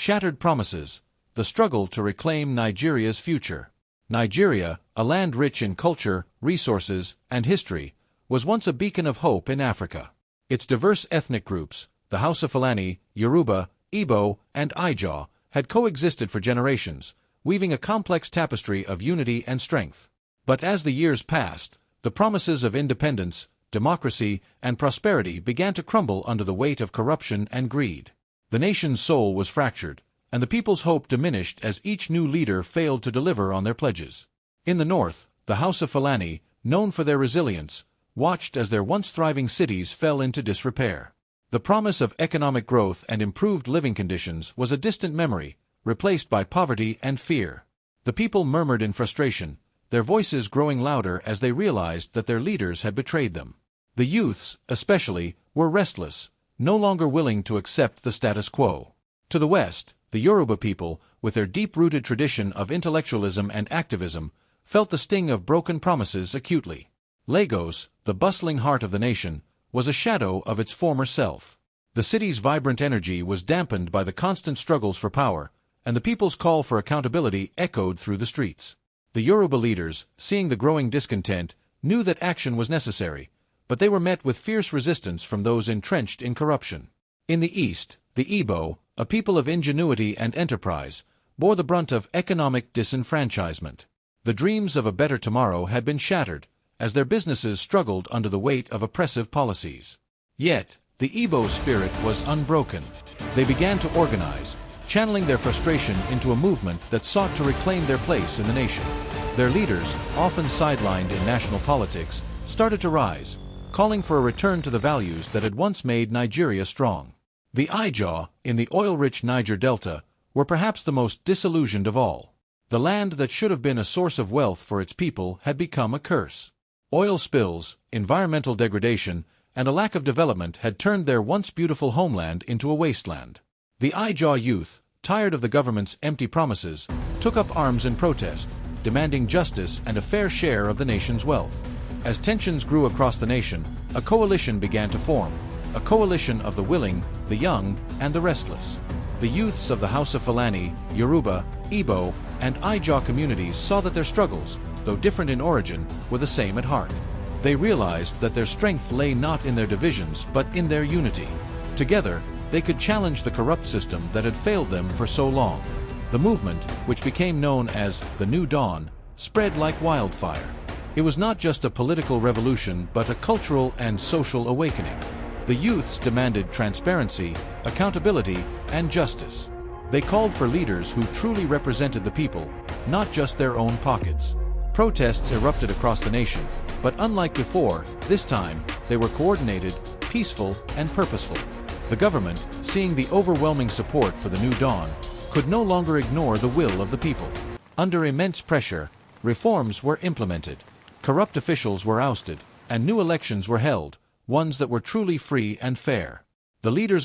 shattered promises, the struggle to reclaim Nigeria's future. Nigeria, a land rich in culture, resources, and history, was once a beacon of hope in Africa. Its diverse ethnic groups, the Hausa Fulani, Yoruba, Igbo, and Ijaw, had coexisted for generations, weaving a complex tapestry of unity and strength. But as the years passed, the promises of independence, democracy, and prosperity began to crumble under the weight of corruption and greed. The nation's soul was fractured, and the people's hope diminished as each new leader failed to deliver on their pledges. In the north, the Hausa Fulani, known for their resilience, watched as their once thriving cities fell into disrepair. The promise of economic growth and improved living conditions was a distant memory, replaced by poverty and fear. The people murmured in frustration, their voices growing louder as they realized that their leaders had betrayed them. The youths, especially, were restless, no longer willing to accept the status quo. To the west, the Yoruba people, with their deep-rooted tradition of intellectualism and activism, felt the sting of broken promises acutely. Lagos, the bustling heart of the nation, was a shadow of its former self. The city's vibrant energy was dampened by the constant struggles for power, and the people's call for accountability echoed through the streets. The Yoruba leaders, seeing the growing discontent, knew that action was necessary, but they were met with fierce resistance from those entrenched in corruption. In the east, the Igbo, a people of ingenuity and enterprise, bore the brunt of economic disenfranchisement. The dreams of a better tomorrow had been shattered, as their businesses struggled under the weight of oppressive policies. Yet, the Igbo spirit was unbroken. They began to organize, channeling their frustration into a movement that sought to reclaim their place in the nation. Their leaders, often sidelined in national politics, started to rise, calling for a return to the values that had once made Nigeria strong. The Ijaw, in the oil-rich Niger Delta, were perhaps the most disillusioned of all. The land that should have been a source of wealth for its people had become a curse. Oil spills, environmental degradation, and a lack of development had turned their once beautiful homeland into a wasteland. The Ijaw youth, tired of the government's empty promises, took up arms in protest, demanding justice and a fair share of the nation's wealth. As tensions grew across the nation, a coalition began to form, a coalition of the willing, the young, and the restless. The youths of the Hausa Fulani, Yoruba, Igbo, and Ijaw communities saw that their struggles, though different in origin, were the same at heart. They realized that their strength lay not in their divisions but in their unity. Together, they could challenge the corrupt system that had failed them for so long. The movement, which became known as the New Dawn, spread like wildfire. It was not just a political revolution but a cultural and social awakening. The youths demanded transparency, accountability, and justice. They called for leaders who truly represented the people, not just their own pockets. Protests erupted across the nation, but unlike before, this time, they were coordinated, peaceful, and purposeful. The government, seeing the overwhelming support for the New Dawn, could no longer ignore the will of the people. Under immense pressure, reforms were implemented, corrupt officials were ousted, and new elections were held, ones that were truly free and fair. The leaders